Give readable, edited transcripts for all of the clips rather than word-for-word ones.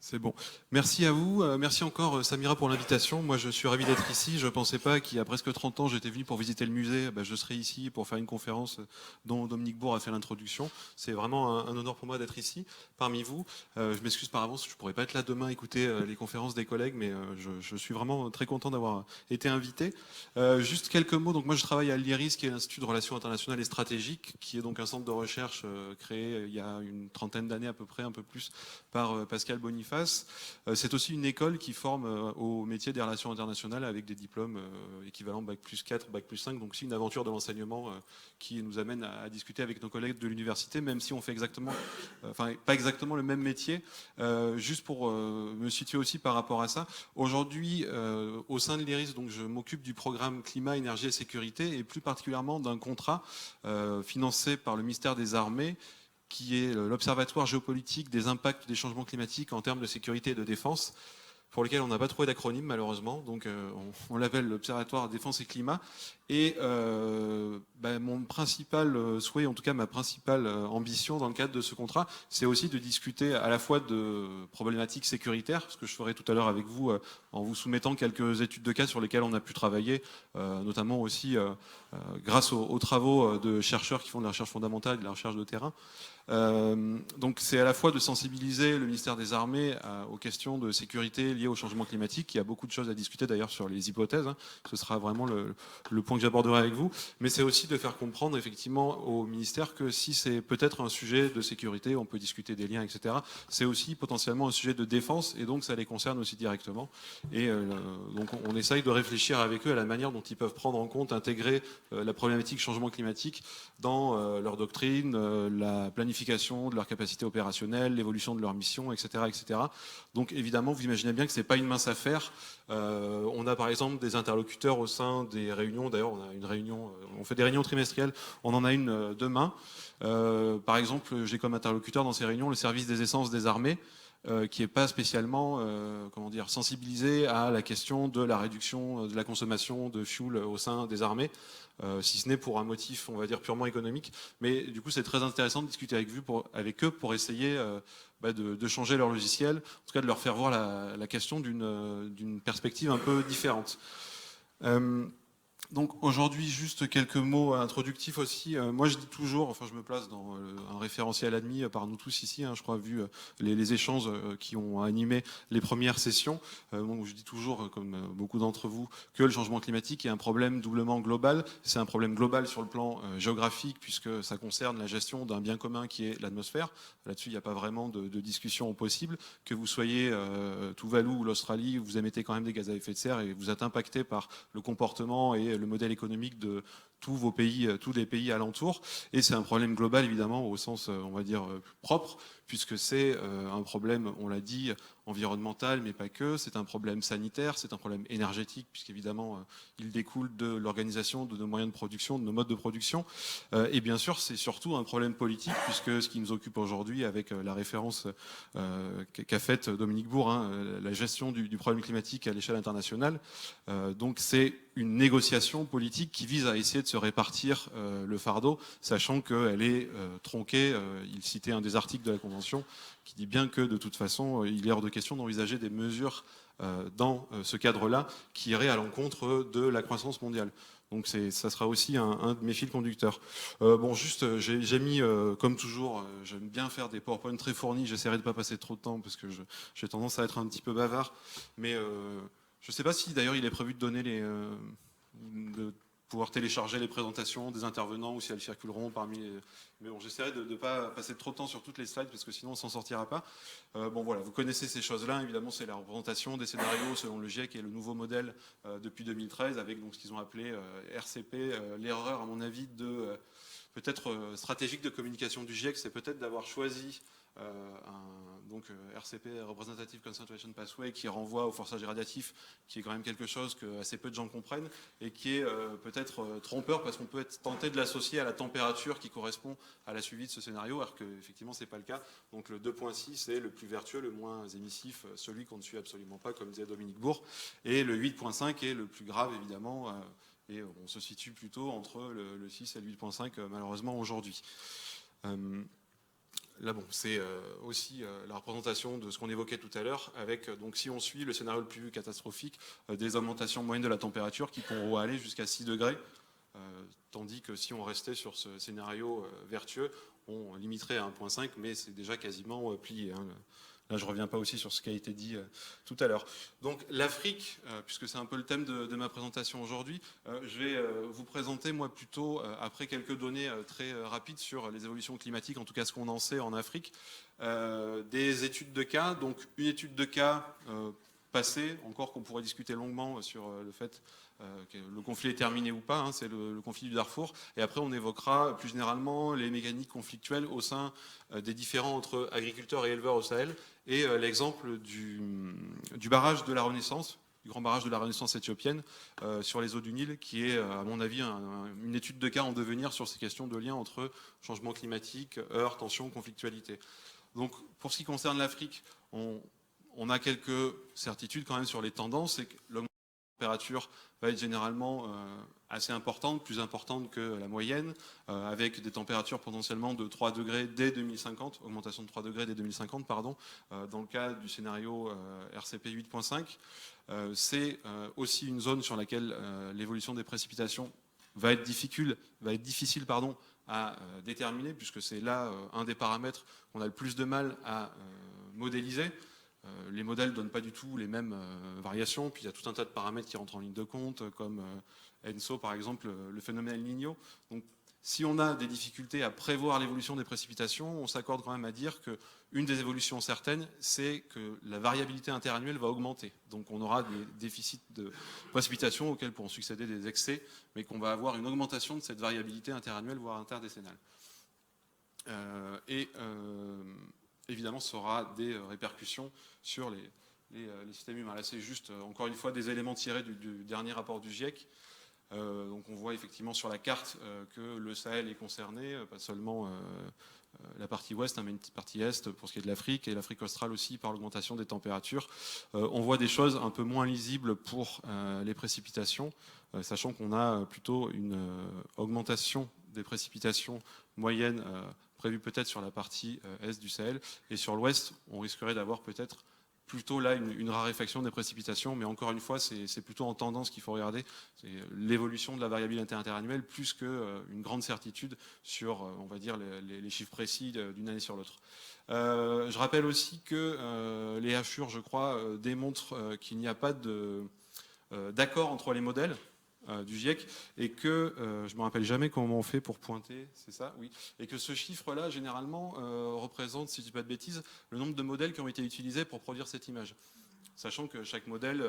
C'est bon. Merci à vous. Merci encore Samira pour l'invitation. Moi je suis ravi d'être ici. Je ne pensais pas qu'il y a presque 30 ans j'étais venu pour visiter le musée. Je serai ici pour faire une conférence dont Dominique Bourg a fait l'introduction. C'est vraiment un honneur pour moi d'être ici parmi vous. Je m'excuse par avance, je ne pourrai pas être là demain écouter les conférences des collègues, mais je suis vraiment très content d'avoir été invité. Juste quelques mots. Donc moi je travaille à l'IRIS, qui est l'Institut de Relations Internationales et Stratégiques, qui est donc un centre de recherche créé il y a une trentaine d'années à peu près, un peu plus, par Pascal Boniface. C'est aussi une école qui forme au métier des relations internationales avec des diplômes équivalents Bac plus 4, Bac plus 5. Donc c'est une aventure de l'enseignement qui nous amène à discuter avec nos collègues de l'université, même si on fait pas exactement le même métier. Juste pour me situer aussi par rapport à ça, aujourd'hui, au sein de l'IRIS, donc, je m'occupe du programme Climat, Énergie et Sécurité, et plus particulièrement d'un contrat financé par le ministère des Armées, qui est l'Observatoire géopolitique des impacts des changements climatiques en termes de sécurité et de défense, pour lequel on n'a pas trouvé d'acronyme malheureusement, donc on l'appelle l'Observatoire Défense et Climat. Et mon principal souhait, en tout cas ma principale ambition dans le cadre de ce contrat, c'est aussi de discuter à la fois de problématiques sécuritaires, ce que je ferai tout à l'heure avec vous en vous soumettant quelques études de cas sur lesquelles on a pu travailler, notamment aussi grâce aux travaux de chercheurs qui font de la recherche fondamentale et de la recherche de terrain. Donc c'est à la fois de sensibiliser le ministère des Armées aux questions de sécurité liées au changement climatique. Il y a beaucoup de choses à discuter d'ailleurs sur les hypothèses. Ce sera vraiment le point que j'aborderai avec vous. Mais c'est aussi de faire comprendre effectivement au ministère que si c'est peut-être un sujet de sécurité, on peut discuter des liens, etc. C'est aussi potentiellement un sujet de défense et donc ça les concerne aussi directement. Et donc on essaye de réfléchir avec eux à la manière dont ils peuvent prendre en compte, intégrer la problématique changement climatique dans leur doctrine, la planification de leur capacité opérationnelle, l'évolution de leur mission, etc., etc. Donc évidemment, vous imaginez bien que ce n'est pas une mince affaire. On a par exemple des interlocuteurs au sein des réunions. D'ailleurs, on a une réunion, on fait des réunions trimestrielles. On en a une demain. Par exemple, j'ai comme interlocuteur dans ces réunions le service des essences des armées, qui n'est pas spécialement sensibilisé à la question de la réduction de la consommation de fuel au sein des armées, si ce n'est pour un motif, on va dire, purement économique. Mais du coup, c'est très intéressant de discuter avec eux pour essayer de changer leur logiciel, en tout cas de leur faire voir la question d'une perspective un peu différente. Donc aujourd'hui, juste quelques mots introductifs aussi. Moi, je dis toujours, enfin, je me place dans un référentiel admis par nous tous ici, je crois, vu les échanges qui ont animé les premières sessions. Bon, je dis toujours, comme beaucoup d'entre vous, que le changement climatique est un problème doublement global. C'est un problème global sur le plan géographique, puisque ça concerne la gestion d'un bien commun qui est l'atmosphère. Là-dessus, il n'y a pas vraiment de discussion possible. Que vous soyez Tuvalu ou l'Australie, vous émettez quand même des gaz à effet de serre et vous êtes impacté par le comportement et le modèle économique de tous vos pays, tous les pays alentours. Et c'est un problème global, évidemment, au sens, on va dire, propre, puisque c'est un problème, on l'a dit, environnemental, mais pas que. C'est un problème sanitaire, c'est un problème énergétique, puisqu'évidemment, il découle de l'organisation de nos moyens de production, de nos modes de production. Et bien sûr, c'est surtout un problème politique, puisque ce qui nous occupe aujourd'hui, avec la référence qu'a faite Dominique Bourg, la gestion du problème climatique à l'échelle internationale, donc c'est une négociation politique qui vise à essayer de se répartir le fardeau, sachant qu'elle est tronquée. Il citait un des articles de la Convention qui dit bien que de toute façon, il est hors de question d'envisager des mesures dans ce cadre-là qui iraient à l'encontre de la croissance mondiale. Donc ça sera aussi un de mes fils conducteurs. Juste, j'ai mis, comme toujours, j'aime bien faire des PowerPoint très fournis, j'essaierai de ne pas passer trop de temps parce que j'ai tendance à être un petit peu bavard, mais je ne sais pas si d'ailleurs il est prévu de donner de pouvoir télécharger les présentations des intervenants ou si elles circuleront parmi les... Mais bon, j'essaierai de ne pas passer trop de temps sur toutes les slides parce que sinon on s'en sortira pas. Voilà, vous connaissez ces choses-là. Évidemment, c'est la représentation des scénarios selon le GIEC et le nouveau modèle depuis 2013 avec donc ce qu'ils ont appelé RCP. L'erreur, à mon avis, peut-être stratégique de communication du GIEC, c'est peut-être d'avoir choisi RCP, Representative Concentration Pathway, qui renvoie au forçage radiatif, qui est quand même quelque chose que assez peu de gens comprennent et qui est peut-être trompeur parce qu'on peut être tenté de l'associer à la température qui correspond à la suivi de ce scénario, alors qu'effectivement c'est pas le cas. Donc le 2.6 est le plus vertueux, le moins émissif, celui qu'on ne suit absolument pas, comme disait Dominique Bourg, et le 8.5 est le plus grave évidemment. Et on se situe plutôt entre le 6 et le 8.5 malheureusement aujourd'hui. là, bon, c'est aussi la représentation de ce qu'on évoquait tout à l'heure, avec, donc, si on suit le scénario le plus catastrophique, des augmentations moyennes de la température qui pourront aller jusqu'à 6 degrés, tandis que si on restait sur ce scénario vertueux, on limiterait à 1,5, mais c'est déjà quasiment plié, hein. Là, je ne reviens pas aussi sur ce qui a été dit tout à l'heure. Donc l'Afrique, puisque c'est un peu le thème de ma présentation aujourd'hui, je vais vous présenter, moi, plutôt, après quelques données très rapides sur les évolutions climatiques, en tout cas ce qu'on en sait en Afrique, des études de cas. Donc une étude de cas passée, encore qu'on pourrait discuter longuement sur le fait que le conflit est terminé ou pas, hein, c'est le conflit du Darfour. Et après, on évoquera plus généralement les mécaniques conflictuelles au sein des différends entre agriculteurs et éleveurs au Sahel, et l'exemple du barrage de la Renaissance, du grand barrage de la Renaissance éthiopienne sur les eaux du Nil, qui est, à mon avis, une étude de cas en devenir sur ces questions de lien entre changement climatique, heurts, tensions, conflictualité. Donc, pour ce qui concerne l'Afrique, on a quelques certitudes quand même sur les tendances, c'est que l'augmentation de la température va être généralement assez importante, plus importante que la moyenne, avec des températures potentiellement de 3 degrés dès 2050, augmentation de 3 degrés dès 2050, pardon, dans le cas du scénario RCP 8.5. C'est aussi une zone sur laquelle l'évolution des précipitations va être difficile à déterminer, puisque c'est là un des paramètres qu'on a le plus de mal à modéliser. Les modèles ne donnent pas du tout les mêmes variations, puis il y a tout un tas de paramètres qui rentrent en ligne de compte, comme ENSO par exemple, le phénomène El Niño. Donc si on a des difficultés à prévoir l'évolution des précipitations, on s'accorde quand même à dire qu'une des évolutions certaines, c'est que la variabilité interannuelle va augmenter. Donc on aura des déficits de précipitations auxquels pourront succéder des excès, mais qu'on va avoir une augmentation de cette variabilité interannuelle, voire interdécennale. Évidemment, ça aura des répercussions sur les systèmes humains. Là, c'est juste, encore une fois, des éléments tirés du dernier rapport du GIEC. Donc on voit effectivement sur la carte que le Sahel est concerné, pas seulement la partie ouest, hein, mais une petite partie est pour ce qui est de l'Afrique, et l'Afrique australe aussi par l'augmentation des températures. On voit des choses un peu moins lisibles pour les précipitations, sachant qu'on a plutôt une augmentation des précipitations moyennes prévues peut-être sur la partie est du Sahel, et sur l'ouest, on risquerait d'avoir peut-être plutôt là une raréfaction des précipitations, mais encore une fois, c'est plutôt en tendance qu'il faut regarder. C'est l'évolution de la variabilité interannuelle plus qu'une grande certitude sur, on va dire, les chiffres précis d'une année sur l'autre. Je rappelle aussi que les hachures, je crois, démontrent qu'il n'y a pas d'accord entre les modèles du GIEC, et que, je ne me rappelle jamais comment on fait pour pointer, c'est ça, oui, et que ce chiffre-là, généralement, représente, si je ne dis pas de bêtises, le nombre de modèles qui ont été utilisés pour produire cette image. Sachant que chaque modèle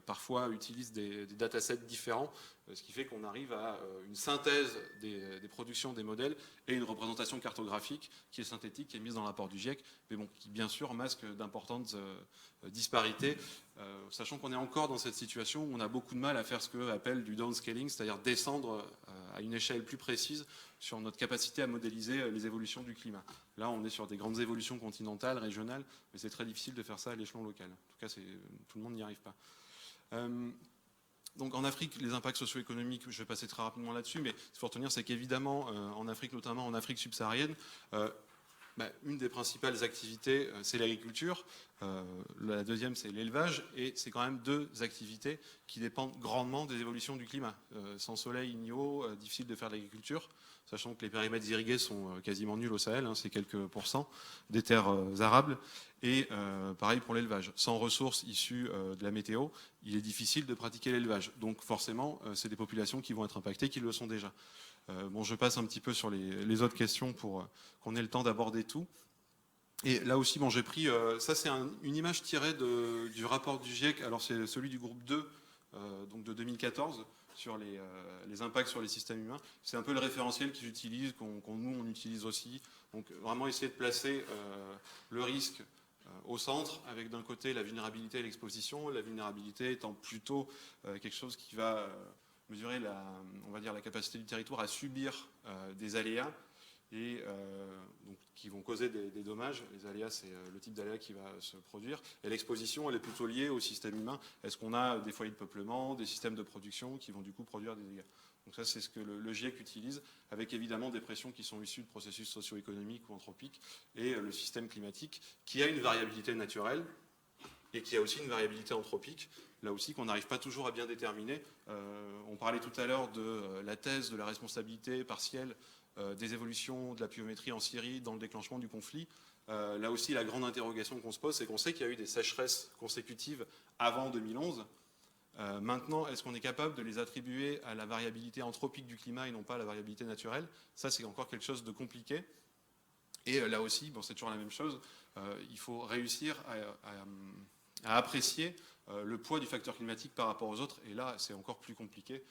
parfois utilise des datasets différents, ce qui fait qu'on arrive à une synthèse des productions des modèles et une représentation cartographique qui est synthétique, qui est mise dans le rapport du GIEC, mais bon, qui bien sûr masque d'importantes disparités, sachant qu'on est encore dans cette situation où on a beaucoup de mal à faire ce qu'on appelle du downscaling, c'est-à-dire descendre à une échelle plus précise sur notre capacité à modéliser les évolutions du climat. Là, on est sur des grandes évolutions continentales, régionales, mais c'est très difficile de faire ça à l'échelon local. En tout cas, tout le monde n'y arrive pas. Donc en Afrique, les impacts socio-économiques, je vais passer très rapidement là-dessus, mais ce qu'il faut retenir, c'est qu'évidemment, en Afrique, notamment en Afrique subsaharienne, une des principales activités, c'est l'agriculture. La deuxième, c'est l'élevage. Et c'est quand même deux activités qui dépendent grandement des évolutions du climat. Sans soleil ni eau, difficile de faire de l'agriculture, sachant que les périmètres irrigués sont quasiment nuls au Sahel, hein, c'est quelques pourcents des terres arables. Et pareil pour l'élevage. Sans ressources issues de la météo, il est difficile de pratiquer l'élevage. Donc forcément, c'est des populations qui vont être impactées, qui le sont déjà. Bon, je passe un petit peu sur les autres questions pour qu'on ait le temps d'aborder tout. Et là aussi, bon, j'ai pris, ça c'est une image tirée du rapport du GIEC, alors c'est celui du groupe 2, donc de 2014, sur les impacts sur les systèmes humains. C'est un peu le référentiel qu'ils utilisent, nous on utilise aussi. Donc vraiment essayer de placer le risque au centre, avec d'un côté la vulnérabilité et l'exposition, la vulnérabilité étant plutôt quelque chose qui va mesurer on va dire, la capacité du territoire à subir des aléas et donc, qui vont causer des dommages. Les aléas, c'est le type d'aléa qui va se produire. Et l'exposition, elle est plutôt liée au système humain. Est-ce qu'on a des foyers de peuplement, des systèmes de production qui vont du coup produire des dégâts? Donc ça, c'est ce que le GIEC utilise, avec évidemment des pressions qui sont issues de processus socio-économiques ou anthropiques, et le système climatique, qui a une variabilité naturelle, et qui a aussi une variabilité anthropique, là aussi qu'on n'arrive pas toujours à bien déterminer. On parlait tout à l'heure de la thèse de la responsabilité partielle des évolutions de la pluviométrie en Syrie dans le déclenchement du conflit. Là aussi, la grande interrogation qu'on se pose, c'est qu'on sait qu'il y a eu des sécheresses consécutives avant 2011. Maintenant, est-ce qu'on est capable de les attribuer à la variabilité anthropique du climat et non pas à la variabilité naturelle? Ça, c'est encore quelque chose de compliqué. Et là aussi, bon, c'est toujours la même chose, il faut réussir à apprécier le poids du facteur climatique par rapport aux autres. Et là, c'est encore plus compliqué.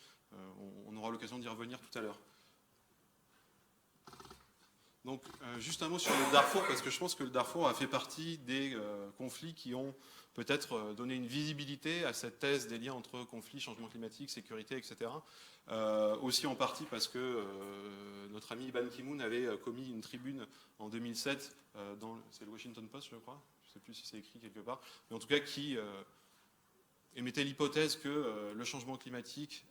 On aura l'occasion d'y revenir tout à l'heure. Donc, juste un mot sur le Darfour, parce que je pense que le Darfour a fait partie des conflits qui ont peut-être donné une visibilité à cette thèse des liens entre conflits, changement climatique, sécurité, etc. Aussi en partie parce que notre ami Ban Ki-moon avait commis une tribune en 2007 c'est le Washington Post, je crois, je ne sais plus si c'est écrit quelque part, mais en tout cas qui émettait l'hypothèse que le changement climatique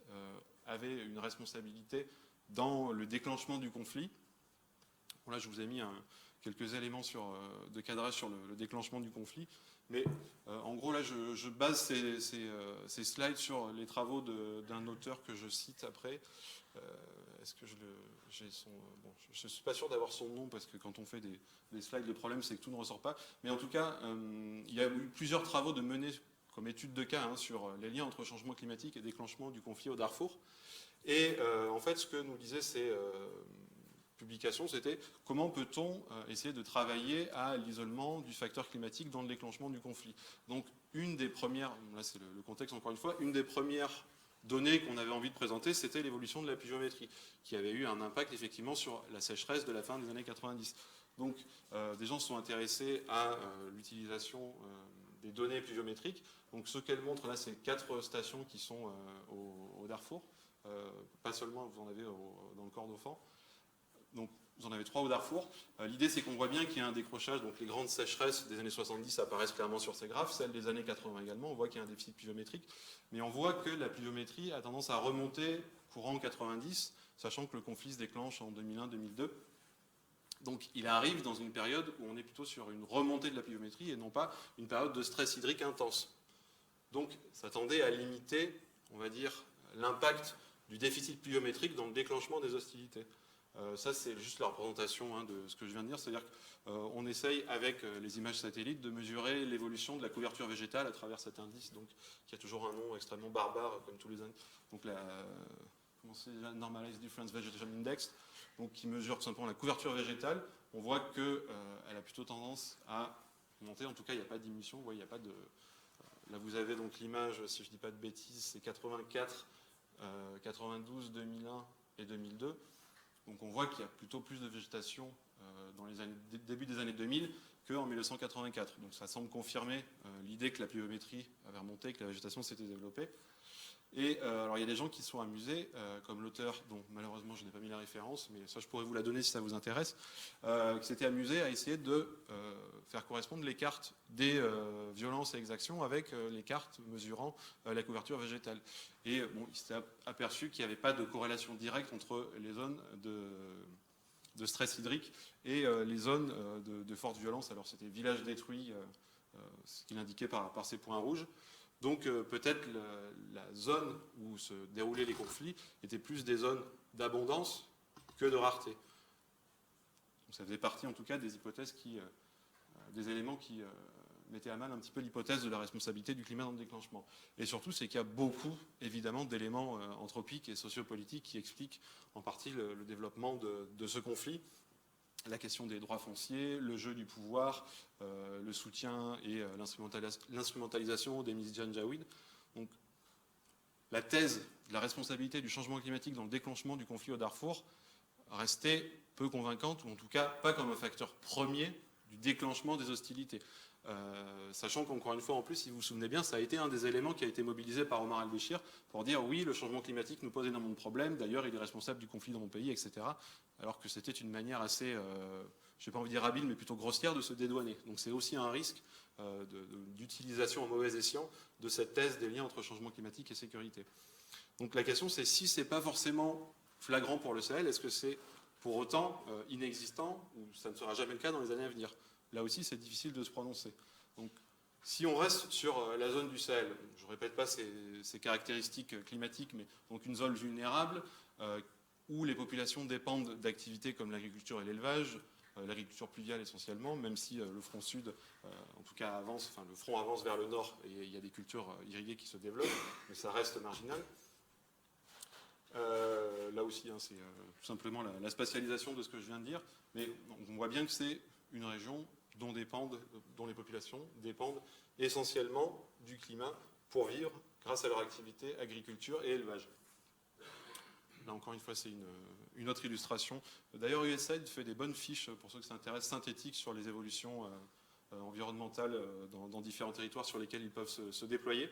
avait une responsabilité dans le déclenchement du conflit. Bon, là, je vous ai mis quelques éléments de cadrage sur le déclenchement du conflit. Mais en gros, là, je base ces slides sur les travaux d'un auteur que je cite après. Est-ce que j'ai son... Bon, je ne suis pas sûr d'avoir son nom, parce que quand on fait des slides, le problème, c'est que tout ne ressort pas. Mais en tout cas, il y a eu plusieurs travaux de menés comme étude de cas sur les liens entre changement climatique et déclenchement du conflit au Darfour. Et en fait, ce que nous disaient ces publication, c'était comment peut-on essayer de travailler à l'isolement du facteur climatique dans le déclenchement du conflit. Donc une des premières, là c'est le contexte encore une fois, une des premières données qu'on avait envie de présenter, c'était l'évolution de la pluviométrie, qui avait eu un impact effectivement sur la sécheresse de la fin des années 90. Donc des gens se sont intéressés à l'utilisation des données pluviométriques. Donc ce qu'elle montre là, c'est 4 stations qui sont au Darfour, pas seulement, vous en avez dans le Kordofan. Donc, vous en avez 3 au Darfour. L'idée, c'est qu'on voit bien qu'il y a un décrochage. Donc, les grandes sécheresses des années 70 apparaissent clairement sur ces graphes. Celles des années 80 également. On voit qu'il y a un déficit pluviométrique. Mais on voit que la pluviométrie a tendance à remonter courant 90, sachant que le conflit se déclenche en 2001-2002. Donc, il arrive dans une période où on est plutôt sur une remontée de la pluviométrie et non pas une période de stress hydrique intense. Donc, ça tendait à limiter, on va dire, l'impact du déficit pluviométrique dans le déclenchement des hostilités. Ça, c'est juste la représentation de ce que je viens de dire, c'est-à-dire qu'on essaye, avec les images satellites, de mesurer l'évolution de la couverture végétale à travers cet indice, donc, qui a toujours un nom extrêmement barbare, comme tous les indices. Donc, comment c'est, la Normalized Difference Vegetation Index, donc, qui mesure tout simplement la couverture végétale. On voit qu'elle a plutôt tendance à monter, en tout cas, il n'y a pas de diminution, vous voyez, il n'y a pas de... Là, vous avez donc l'image, si je ne dis pas de bêtises, c'est 84, 92, 2001 et 2002. Donc on voit qu'il y a plutôt plus de végétation dans les début des années 2000 qu'en 1984. Donc ça semble confirmer l'idée que la pluviométrie avait remonté, que la végétation s'était développée. Et alors il y a des gens qui se sont amusés, comme l'auteur, dont malheureusement je n'ai pas mis la référence, mais ça je pourrais vous la donner si ça vous intéresse, qui s'était amusé à essayer de faire correspondre les cartes des violences et exactions avec les cartes mesurant la couverture végétale. Et bon, il s'est aperçu qu'il n'y avait pas de corrélation directe entre les zones de stress hydrique et les zones de forte violence. Alors c'était village détruit, ce qu'il indiquait par ces points rouges. Donc peut-être la zone où se déroulaient les conflits était plus des zones d'abondance que de rareté. Donc ça faisait partie en tout cas des hypothèses des éléments qui mettaient à mal un petit peu l'hypothèse de la responsabilité du climat dans le déclenchement. Et surtout, c'est qu'il y a beaucoup, évidemment, d'éléments anthropiques et sociopolitiques qui expliquent en partie le développement de ce conflit. La question des droits fonciers, le jeu du pouvoir, le soutien et l'instrumentalisation des milices janjaouides. Donc, la thèse de la responsabilité du changement climatique dans le déclenchement du conflit au Darfour restait peu convaincante, ou en tout cas pas comme un facteur premier du déclenchement des hostilités. Sachant qu'encore une fois, en plus, si vous vous souvenez bien, ça a été un des éléments qui a été mobilisé par Omar al-Béchir pour dire oui, le changement climatique nous pose énormément de problèmes, d'ailleurs il est responsable du conflit dans mon pays, etc. Alors que c'était une manière assez, je n'ai pas envie de dire habile, mais plutôt grossière de se dédouaner. Donc c'est aussi un risque d'utilisation en mauvais escient de cette thèse des liens entre changement climatique et sécurité. Donc la question, c'est si ce n'est pas forcément flagrant pour le Sahel, est-ce que c'est pour autant inexistant, ou ça ne sera jamais le cas dans les années à venir? Là aussi, c'est difficile de se prononcer. Donc, si on reste sur la zone du Sahel, je ne répète pas ses caractéristiques climatiques, mais donc une zone vulnérable, où les populations dépendent d'activités comme l'agriculture et l'élevage, l'agriculture pluviale essentiellement, même si le front sud, en tout cas avance, enfin le front avance vers le nord et il y a des cultures irriguées qui se développent, mais ça reste marginal. Là aussi, hein, c'est tout simplement la spatialisation de ce que je viens de dire, mais on voit bien que c'est une région dont les populations dépendent essentiellement du climat pour vivre grâce à leur activité agriculture et élevage. Là encore une fois, c'est une autre illustration. D'ailleurs, USAID fait des bonnes fiches, pour ceux qui s'intéressent, synthétiques sur les évolutions environnementales dans différents territoires sur lesquels ils peuvent se déployer.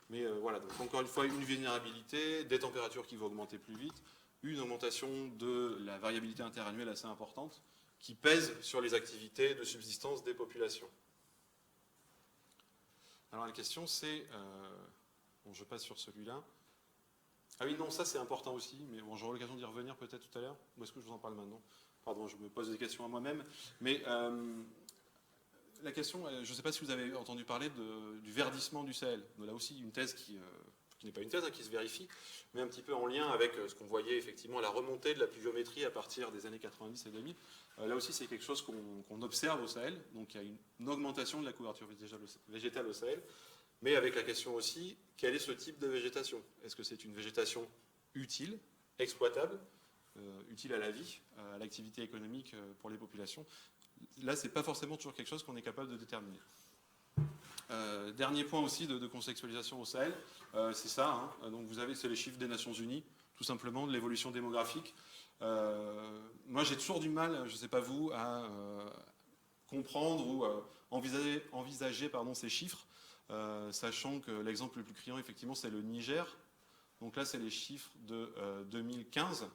Mais voilà, donc encore une fois, une vulnérabilité, des températures qui vont augmenter plus vite, une augmentation de la variabilité interannuelle assez importante qui pèse sur les activités de subsistance des populations. Alors la question c'est, bon, je passe sur celui-là. Ah oui, non, ça c'est important aussi, mais bon, j'aurai l'occasion d'y revenir peut-être tout à l'heure. Ou est-ce que je vous en parle maintenant? Pardon, je me pose des questions à moi-même. Mais la question, je ne sais pas si vous avez entendu parler du verdissement du Sahel. Là aussi, une thèse qui n'est pas une thèse, hein, qui se vérifie, mais un petit peu en lien avec ce qu'on voyait effectivement, la remontée de la pluviométrie à partir des années 90 et 2000. Là aussi, c'est quelque chose qu'on observe au Sahel. Donc il y a une augmentation de la couverture végétale au Sahel, mais avec la question aussi, quel est ce type de végétation? Est-ce que c'est une végétation utile, exploitable, utile à la vie, à l'activité économique pour les populations? Là, ce n'est pas forcément toujours quelque chose qu'on est capable de déterminer. Dernier point aussi de contextualisation au Sahel, c'est ça. Hein, donc vous avez, c'est les chiffres des Nations Unies, tout simplement, de l'évolution démographique. Moi, j'ai toujours du mal, je ne sais pas vous, à comprendre ou envisager ces chiffres, sachant que l'exemple le plus criant, effectivement, c'est le Niger. Donc là, c'est les chiffres de 2015.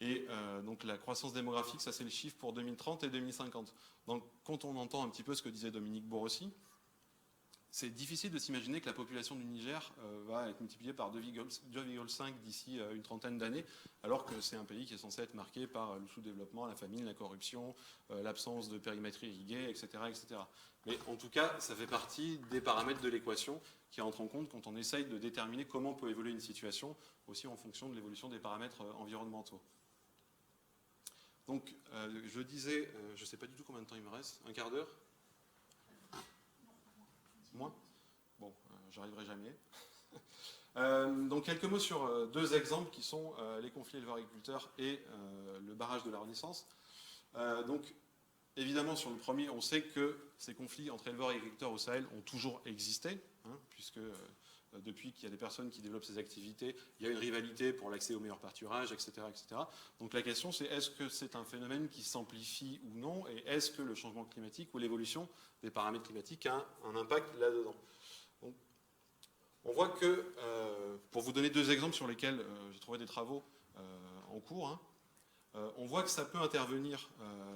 Et donc la croissance démographique, ça c'est le chiffre pour 2030 et 2050. Donc quand on entend un petit peu ce que disait Dominique Bourg aussi, c'est difficile de s'imaginer que la population du Niger va être multipliée par 2,5 d'ici une trentaine d'années, alors que c'est un pays qui est censé être marqué par le sous-développement, la famine, la corruption, l'absence de périmétrie irriguée, etc., etc. Mais en tout cas, ça fait partie des paramètres de l'équation qui entrent en compte quand on essaye de déterminer comment peut évoluer une situation, aussi en fonction de l'évolution des paramètres environnementaux. Donc, je disais, je ne sais pas du tout combien de temps il me reste, un quart d'heure? Moins? Bon, j'arriverai jamais. Donc, quelques mots sur deux exemples qui sont les conflits éleveurs-agriculteurs et le barrage de la Renaissance. Donc, évidemment, sur le premier, on sait que ces conflits entre éleveurs et agriculteurs au Sahel ont toujours existé, hein, puisque depuis qu'il y a des personnes qui développent ces activités, il y a une rivalité pour l'accès au meilleur pâturage, etc., etc. Donc la question c'est, est-ce que c'est un phénomène qui s'amplifie ou non, et est-ce que le changement climatique ou l'évolution des paramètres climatiques a un impact là-dedans? On voit que, pour vous donner deux exemples sur lesquels j'ai trouvé des travaux en cours, hein, on voit que ça peut intervenir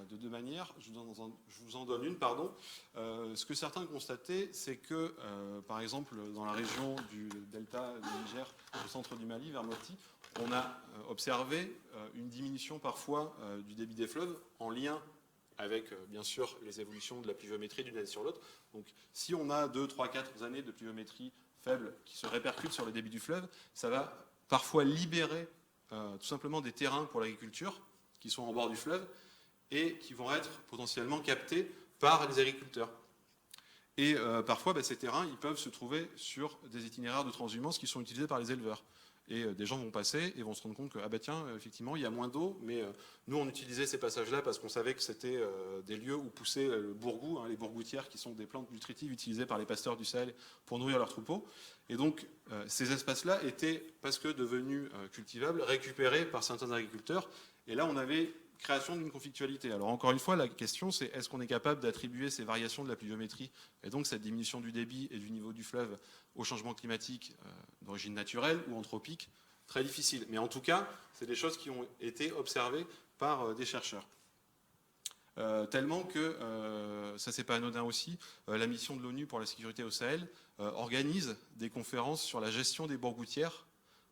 de deux manières. Je vous en donne une, pardon. Ce que certains constataient, c'est que, par exemple, dans la région du delta du Niger, au centre du Mali, vers Mopti, on a observé une diminution parfois du débit des fleuves en lien avec, bien sûr, les évolutions de la pluviométrie d'une année sur l'autre. Donc, si on a 2, 3, 4 années de pluviométrie faible qui se répercutent sur le débit du fleuve, ça va parfois libérer tout simplement des terrains pour l'agriculture qui sont en bord du fleuve et qui vont être potentiellement captés par les agriculteurs. Et parfois, ces terrains, ils peuvent se trouver sur des itinéraires de transhumance qui sont utilisés par les éleveurs. Et des gens vont passer et vont se rendre compte que, ah bah tiens, effectivement, il y a moins d'eau, mais nous, on utilisait ces passages-là parce qu'on savait que c'était des lieux où poussait le bourgou, hein, les bourgoutières, qui sont des plantes nutritives utilisées par les pasteurs du Sahel pour nourrir leurs troupeaux. Et donc, ces espaces-là étaient, parce que devenus cultivables, récupérés par certains agriculteurs. Et là, on avait création d'une conflictualité. Alors, encore une fois, la question, c'est est-ce qu'on est capable d'attribuer ces variations de la pluviométrie, et donc cette diminution du débit et du niveau du fleuve, au changement climatique d'origine naturelle ou anthropique? Très difficile. Mais en tout cas, c'est des choses qui ont été observées par des chercheurs. Tellement que, ça c'est pas anodin aussi, la mission de l'ONU pour la sécurité au Sahel organise des conférences sur la gestion des bourgoutières,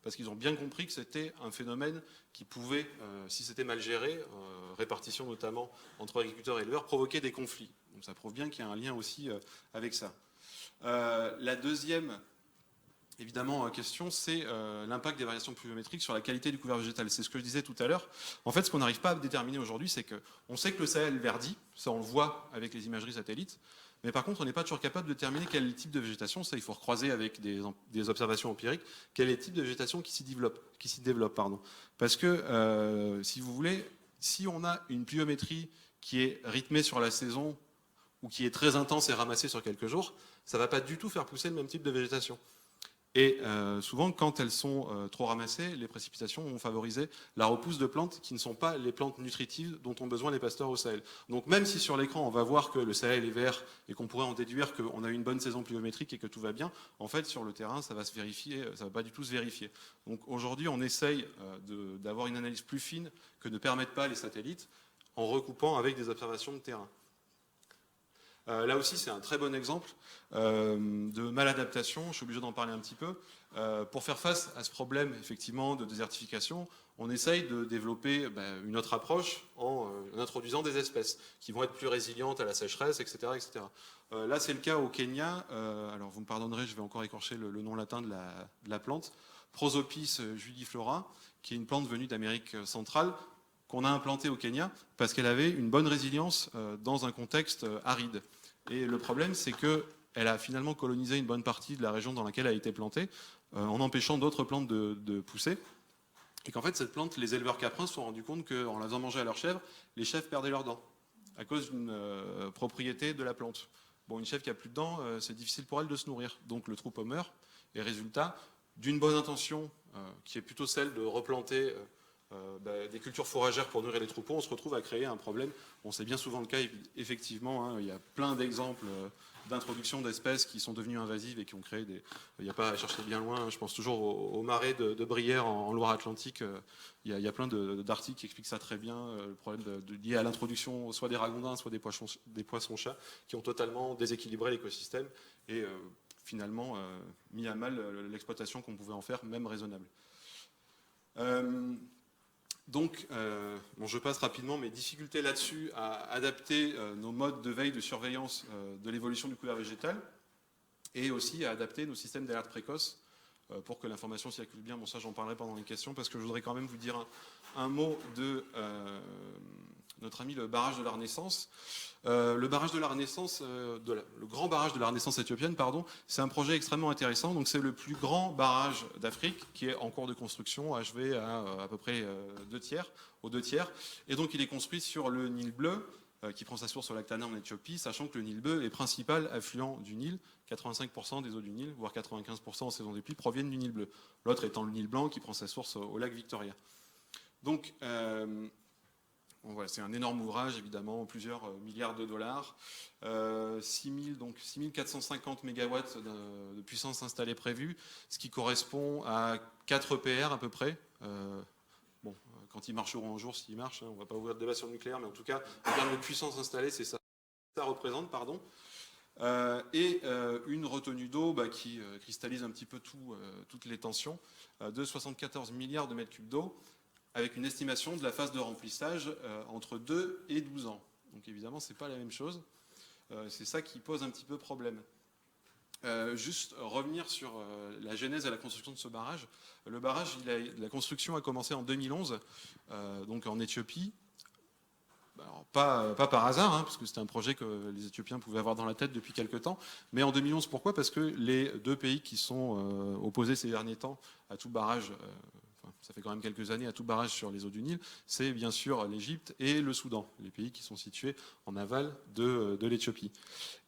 parce qu'ils ont bien compris que c'était un phénomène qui pouvait, si c'était mal géré, répartition notamment entre agriculteurs et éleveurs, provoquer des conflits. Donc ça prouve bien qu'il y a un lien aussi avec ça. La deuxième évidemment, question, c'est l'impact des variations pluviométriques sur la qualité du couvert végétal. C'est ce que je disais tout à l'heure. En fait, ce qu'on n'arrive pas à déterminer aujourd'hui, c'est qu'on sait que le Sahel verdit, ça on le voit avec les imageries satellites, mais par contre, on n'est pas toujours capable de déterminer quel type de végétation, ça il faut recroiser avec des observations empiriques, quel est le type de végétation qui s'y développe. Parce que, si vous voulez, si on a une pluviométrie qui est rythmée sur la saison ou qui est très intense et ramassée sur quelques jours, ça ne va pas du tout faire pousser le même type de végétation. Et souvent, quand elles sont trop ramassées, les précipitations vont favoriser la repousse de plantes qui ne sont pas les plantes nutritives dont ont besoin les pasteurs au Sahel. Donc même si sur l'écran, on va voir que le Sahel est vert et qu'on pourrait en déduire qu'on a eu une bonne saison pluviométrique et que tout va bien, en fait, sur le terrain, ça va se vérifier, ça va pas du tout se vérifier. Donc aujourd'hui, on essaye d'avoir une analyse plus fine que ne permettent pas les satellites en recoupant avec des observations de terrain. Là aussi, c'est un très bon exemple de maladaptation. Je suis obligé d'en parler un petit peu. Pour faire face à ce problème, effectivement, de désertification, on essaye de développer une autre approche en introduisant des espèces qui vont être plus résilientes à la sécheresse, etc. etc. Là, c'est le cas au Kenya. Alors, vous me pardonnerez, je vais encore écorcher le nom latin de la plante. Prosopis judiflora, qui est une plante venue d'Amérique centrale, qu'on a implantée au Kenya parce qu'elle avait une bonne résilience dans un contexte aride. Et le problème, c'est qu'elle a finalement colonisé une bonne partie de la région dans laquelle elle a été plantée, en empêchant d'autres plantes de pousser. Et qu'en fait, cette plante, les éleveurs caprins se sont rendus compte qu'en la faisant manger à leurs chèvres, les chèvres perdaient leurs dents, à cause d'une propriété de la plante. Bon, une chèvre qui a plus de dents, c'est difficile pour elle de se nourrir. Donc le troupeau meurt. Et résultat, d'une bonne intention, qui est plutôt celle de replanter des cultures fourragères pour nourrir les troupeaux, on se retrouve à créer un problème. Bon, c'est bien souvent le cas, effectivement. Hein, il y a plein d'exemples d'introduction d'espèces qui sont devenues invasives et qui ont créé des... Il n'y a pas à chercher bien loin. Hein, je pense toujours au marais de Brière en Loire-Atlantique. Il y a plein d'articles qui expliquent ça très bien. Le problème lié à l'introduction soit des ragondins, soit des poissons-chats qui ont totalement déséquilibré l'écosystème et finalement mis à mal l'exploitation qu'on pouvait en faire, même raisonnable. Donc, je passe rapidement, mais difficultés là-dessus à adapter nos modes de veille, de surveillance de l'évolution du couvert végétal et aussi à adapter nos systèmes d'alerte précoce pour que l'information circule bien. Bon, ça, j'en parlerai pendant les questions parce que je voudrais quand même vous dire un mot de notre ami le barrage de la Renaissance. Le barrage de la Renaissance, le grand barrage de la Renaissance éthiopienne, pardon, c'est un projet extrêmement intéressant. Donc c'est le plus grand barrage d'Afrique qui est en cours de construction, achevé à peu près aux deux tiers. Et donc il est construit sur le Nil bleu, qui prend sa source au lac Tana en Éthiopie, sachant que le Nil bleu est principal affluent du Nil. 85% des eaux du Nil, voire 95% en saison des pluies, proviennent du Nil bleu. L'autre étant le Nil blanc qui prend sa source au lac Victoria. Donc voilà, c'est un énorme ouvrage, évidemment, plusieurs milliards de dollars. 6450 mégawatts de puissance installée prévue, ce qui correspond à 4 EPR à peu près. Bon, quand ils marcheront un jour, s'ils marchent, on ne va pas ouvrir le débat sur le nucléaire, mais en tout cas, en termes de puissance installée, c'est ça. Ça représente, pardon. Et une retenue d'eau qui cristallise un petit peu toutes les tensions, de 74 milliards de mètres cubes d'eau, avec une estimation de la phase de remplissage entre 2 et 12 ans. Donc évidemment, ce n'est pas la même chose. C'est ça qui pose un petit peu problème. Juste revenir sur la genèse et la construction de ce barrage. Le barrage, la construction a commencé en 2011, donc en Éthiopie. Alors, pas par hasard, hein, parce que c'était un projet que les Éthiopiens pouvaient avoir dans la tête depuis quelque temps. Mais en 2011, pourquoi ? Parce que les deux pays qui sont opposés ces derniers temps à tout barrage, ça fait quand même quelques années, à tout barrage sur les eaux du Nil, c'est bien sûr l'Égypte et le Soudan, les pays qui sont situés en aval de l'Éthiopie.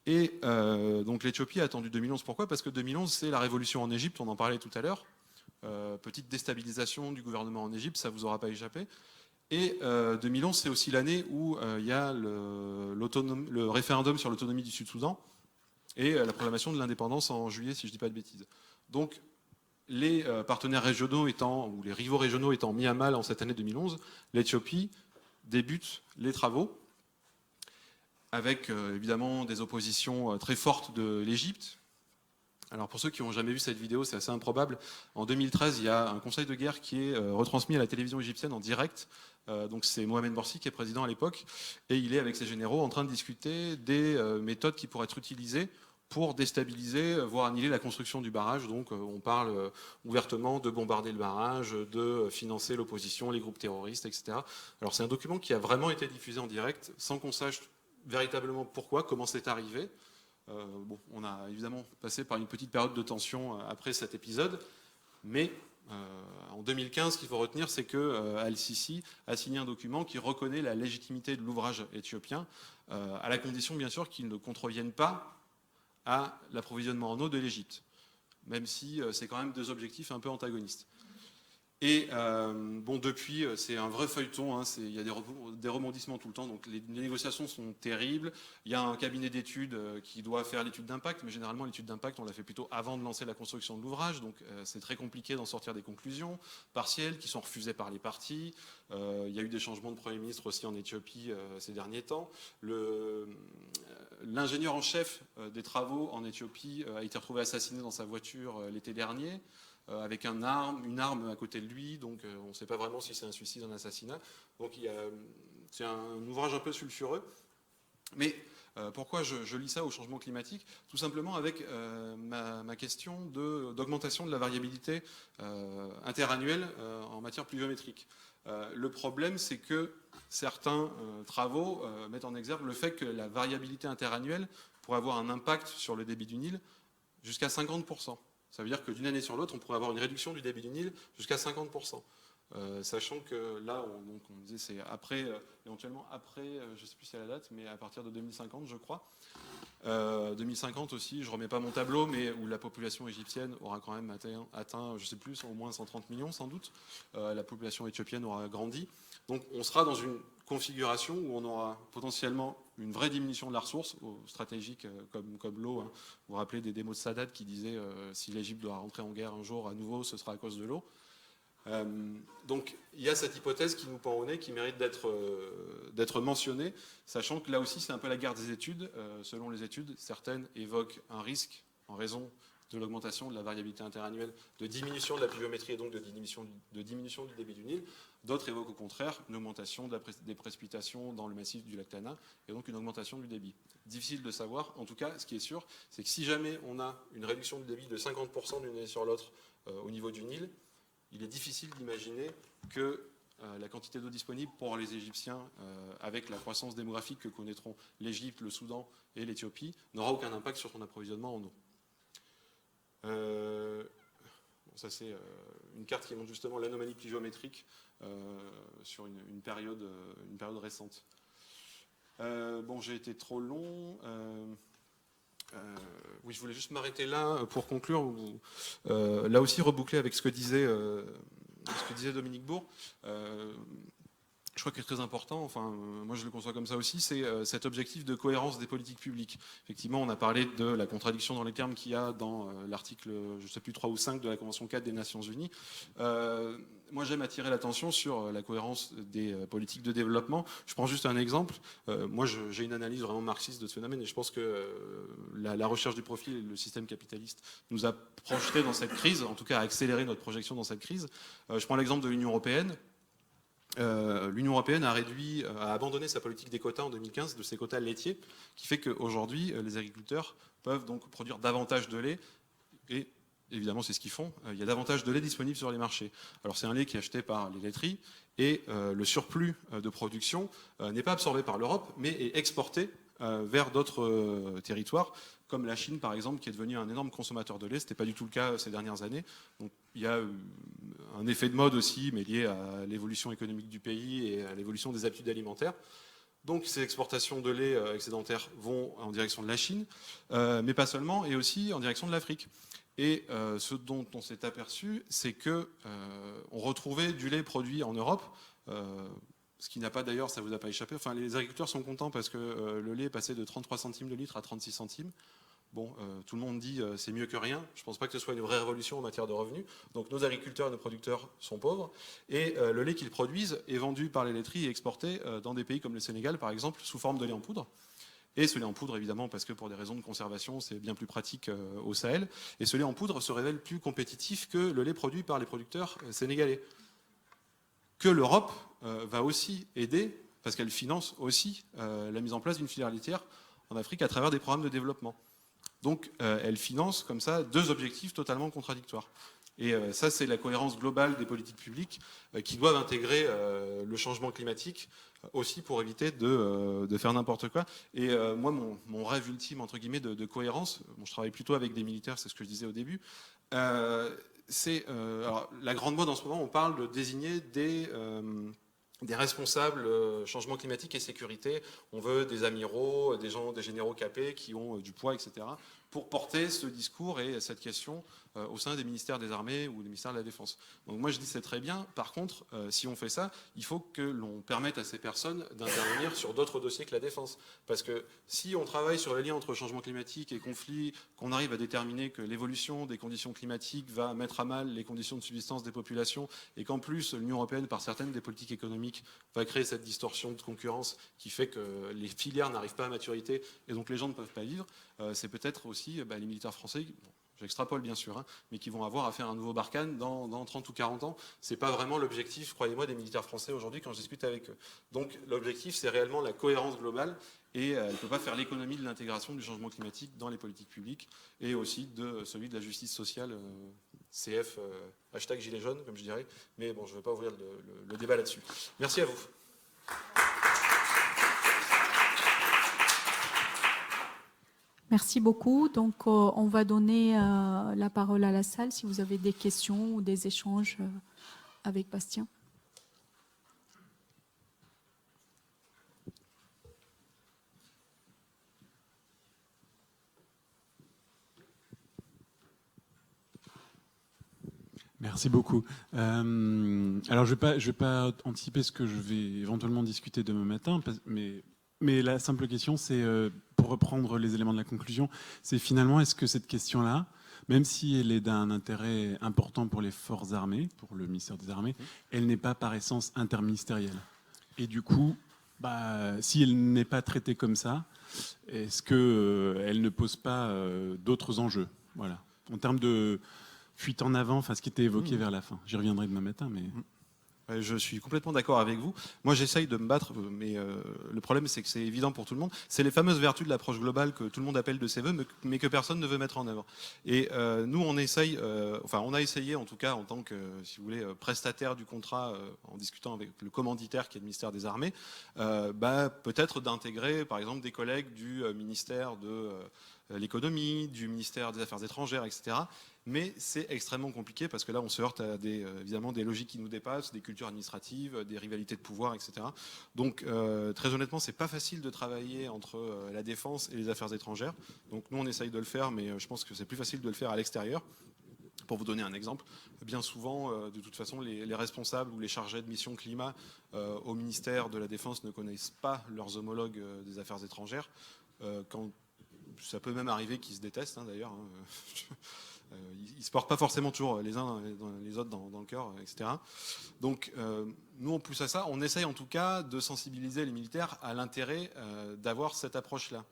Et donc l'Éthiopie a attendu 2011, pourquoi ? Parce que 2011, c'est la révolution en Égypte, on en parlait tout à l'heure. Petite déstabilisation du gouvernement en Égypte, ça ne vous aura pas échappé. Et 2011, c'est aussi l'année où il y a le référendum sur l'autonomie du Sud-Soudan et la proclamation de l'indépendance en juillet, si je ne dis pas de bêtises. Donc, les partenaires régionaux ou les rivaux régionaux étant mis à mal en cette année 2011, l'Éthiopie débute les travaux avec évidemment des oppositions très fortes de l'Égypte Alors pour ceux qui n'ont jamais vu cette vidéo, c'est assez improbable. En 2013, il y a un conseil de guerre qui est retransmis à la télévision égyptienne en direct. Donc c'est Mohamed Morsi qui est président à l'époque, et il est avec ses généraux en train de discuter des méthodes qui pourraient être utilisées pour déstabiliser, voire annihiler la construction du barrage. Donc on parle ouvertement de bombarder le barrage, de financer l'opposition, les groupes terroristes, etc. Alors c'est un document qui a vraiment été diffusé en direct, sans qu'on sache véritablement pourquoi, comment c'est arrivé. Bon, on a évidemment passé par une petite période de tension après cet épisode, mais en 2015, ce qu'il faut retenir, c'est que Al-Sisi a signé un document qui reconnaît la légitimité de l'ouvrage éthiopien, à la condition bien sûr qu'il ne contrevienne pas à l'approvisionnement en eau de l'Égypte, même si c'est quand même deux objectifs un peu antagonistes. Et bon, depuis, c'est un vrai feuilleton, hein, il y a des rebondissements tout le temps, donc les négociations sont terribles. Il y a un cabinet d'études qui doit faire l'étude d'impact, mais généralement l'étude d'impact, on l'a fait plutôt avant de lancer la construction de l'ouvrage, donc c'est très compliqué d'en sortir des conclusions partielles qui sont refusées par les parties. Il y a eu des changements de Premier ministre aussi en Éthiopie ces derniers temps. L'ingénieur en chef des travaux en Éthiopie a été retrouvé assassiné dans sa voiture l'été dernier, avec une arme à côté de lui, donc on ne sait pas vraiment si c'est un suicide ou un assassinat. Donc c'est un ouvrage un peu sulfureux. Mais pourquoi je lis ça au changement climatique? Tout simplement avec ma question d'augmentation de la variabilité interannuelle en matière pluviométrique. Le problème, c'est que certains travaux mettent en exergue le fait que la variabilité interannuelle pourrait avoir un impact sur le débit du Nil jusqu'à 50%. Ça veut dire que d'une année sur l'autre, on pourrait avoir une réduction du débit du Nil jusqu'à 50%. Sachant que là, on disait c'est après, éventuellement après, je ne sais plus si c'est la date, mais à partir de 2050, je crois. 2050 aussi, je ne remets pas mon tableau, mais où la population égyptienne aura quand même atteint je ne sais plus, au moins 130 millions sans doute. La population éthiopienne aura grandi. Donc on sera dans une configuration où on aura potentiellement une vraie diminution de la ressource, stratégique comme l'eau. Hein. Vous vous rappelez des démos de Sadat qui disaient si l'Égypte doit rentrer en guerre un jour à nouveau, ce sera à cause de l'eau. Donc il y a cette hypothèse qui nous pend au nez, qui mérite d'être mentionnée, sachant que là aussi c'est un peu la guerre des études. Selon les études, certaines évoquent un risque en raison de l'augmentation de la variabilité interannuelle, de diminution de la pluviométrie et donc de diminution du débit du Nil. D'autres évoquent au contraire une augmentation des précipitations dans le massif du lac Tana et donc une augmentation du débit. Difficile de savoir. En tout cas, ce qui est sûr, c'est que si jamais on a une réduction du débit de 50% d'une année sur l'autre au niveau du Nil, il est difficile d'imaginer que la quantité d'eau disponible pour les Égyptiens, avec la croissance démographique que connaîtront l'Égypte, le Soudan et l'Éthiopie, n'aura aucun impact sur son approvisionnement en eau. Bon, ça c'est une carte qui montre justement l'anomalie pluviométrique sur une période récente. Bon, j'ai été trop long. Oui, je voulais juste m'arrêter là pour conclure. Là aussi, reboucler avec ce que disait Dominique Bourg. Je crois qu'il est très important, enfin, moi je le conçois comme ça aussi, c'est cet objectif de cohérence des politiques publiques. Effectivement, on a parlé de la contradiction dans les termes qu'il y a dans l'article, je ne sais plus, 3 ou 5 de la Convention 4 des Nations Unies. Moi, j'aime attirer l'attention sur la cohérence des politiques de développement. Je prends juste un exemple. Moi, j'ai une analyse vraiment marxiste de ce phénomène et je pense que la recherche du profit et le système capitaliste nous a projeté dans cette crise, en tout cas a accéléré notre projection dans cette crise. Je prends l'exemple de l'Union européenne. L'Union européenne a abandonné sa politique des quotas en 2015, de ses quotas laitiers, qui fait qu'aujourd'hui, les agriculteurs peuvent donc produire davantage de lait et évidemment, c'est ce qu'ils font. Il y a davantage de lait disponible sur les marchés. Alors, c'est un lait qui est acheté par les laiteries et le surplus de production n'est pas absorbé par l'Europe, mais est exporté vers d'autres territoires, comme la Chine, par exemple, qui est devenue un énorme consommateur de lait. Ce n'était pas du tout le cas ces dernières années. Donc, il y a un effet de mode aussi, mais lié à l'évolution économique du pays et à l'évolution des habitudes alimentaires. Donc ces exportations de lait excédentaires vont en direction de la Chine, mais pas seulement, et aussi en direction de l'Afrique. Et ce dont on s'est aperçu, c'est qu'on retrouvait du lait produit en Europe, ce qui n'a pas d'ailleurs, ça ne vous a pas échappé. Enfin, les agriculteurs sont contents parce que le lait est passé de 33 centimes le litre à 36 centimes. Bon, tout le monde dit c'est mieux que rien. Je ne pense pas que ce soit une vraie révolution en matière de revenus. Donc nos agriculteurs et nos producteurs sont pauvres. Et le lait qu'ils produisent est vendu par les laiteries et exporté dans des pays comme le Sénégal, par exemple, sous forme de lait en poudre. et ce lait en poudre évidemment parce que pour des raisons de conservation c'est bien plus pratique au Sahel, et ce lait en poudre se révèle plus compétitif que le lait produit par les producteurs sénégalais, que l'Europe va aussi aider parce qu'elle finance aussi la mise en place d'une filière laitière en Afrique à travers des programmes de développement. Donc elle finance comme ça deux objectifs totalement contradictoires. Et ça, c'est la cohérence globale des politiques publiques qui doivent intégrer le changement climatique aussi pour éviter de faire n'importe quoi. Et moi, mon rêve ultime, entre guillemets, de cohérence, bon, je travaille plutôt avec des militaires, c'est ce que je disais au début, alors, la grande mode en ce moment, on parle de désigner des responsables changement climatique et sécurité. On veut des amiraux, des généraux capés qui ont du poids, etc., pour porter ce discours et cette question au sein des ministères des Armées ou des ministères de la Défense. Donc moi je dis c'est très bien. Par contre, si on fait ça, il faut que l'on permette à ces personnes d'intervenir sur d'autres dossiers que la défense. Parce que si on travaille sur les liens entre changement climatique et conflit, qu'on arrive à déterminer que l'évolution des conditions climatiques va mettre à mal les conditions de subsistance des populations, et qu'en plus l'Union européenne, par certaines des politiques économiques, va créer cette distorsion de concurrence qui fait que les filières n'arrivent pas à maturité et donc les gens ne peuvent pas vivre, c'est peut-être aussi les militaires français, bon, j'extrapole bien sûr, hein, mais qui vont avoir à faire un nouveau Barkhane dans 30 ou 40 ans. C'est pas vraiment l'objectif, croyez-moi, des militaires français aujourd'hui quand je discute avec eux. Donc l'objectif, c'est réellement la cohérence globale, et elle ne peut pas faire l'économie de l'intégration du changement climatique dans les politiques publiques, et aussi de celui de la justice sociale, CF, hashtag Gilets jaunes, comme je dirais, mais bon, je ne vais pas ouvrir le débat là-dessus. Merci à vous. Merci beaucoup. Donc, on va donner la parole à la salle si vous avez des questions ou des échanges avec Bastien. Merci beaucoup. Alors, je vais pas anticiper ce que je vais éventuellement discuter demain matin, mais la simple question, c'est, pour reprendre les éléments de la conclusion, c'est finalement, est-ce que cette question-là, même si elle est d'un intérêt important pour les forces armées, pour le ministère des Armées, elle n'est pas par essence interministérielle. Et du coup, si elle n'est pas traitée comme ça, est-ce qu'elle ne pose pas d'autres enjeux, voilà, en termes de fuite en avant, enfin ce qui était évoqué vers la fin. J'y reviendrai demain matin, mais... Je suis complètement d'accord avec vous. Moi, j'essaye de me battre, mais le problème, c'est que c'est évident pour tout le monde. C'est les fameuses vertus de l'approche globale que tout le monde appelle de ses voeux, mais que personne ne veut mettre en œuvre. Et nous, on essaye, on a essayé, en tout cas, en tant que, si vous voulez, prestataire du contrat, en discutant avec le commanditaire qui est le ministère des Armées, peut-être d'intégrer, par exemple, des collègues du ministère de l'économie, du ministère des Affaires étrangères, etc. Mais c'est extrêmement compliqué parce que là, on se heurte à évidemment des logiques qui nous dépassent, des cultures administratives, des rivalités de pouvoir, etc. Donc, très honnêtement, c'est pas facile de travailler entre la défense et les affaires étrangères. Donc, nous, on essaye de le faire, mais je pense que c'est plus facile de le faire à l'extérieur. Pour vous donner un exemple, bien souvent, de toute façon, les responsables ou les chargés de mission climat au ministère de la Défense ne connaissent pas leurs homologues des affaires étrangères. Quand ça peut même arriver qu'ils se détestent, hein, d'ailleurs. Ils ne se portent pas forcément toujours les uns les autres dans le cœur, etc. Donc, nous, on pousse à ça. On essaye en tout cas de sensibiliser les militaires à l'intérêt d'avoir cette approche-là.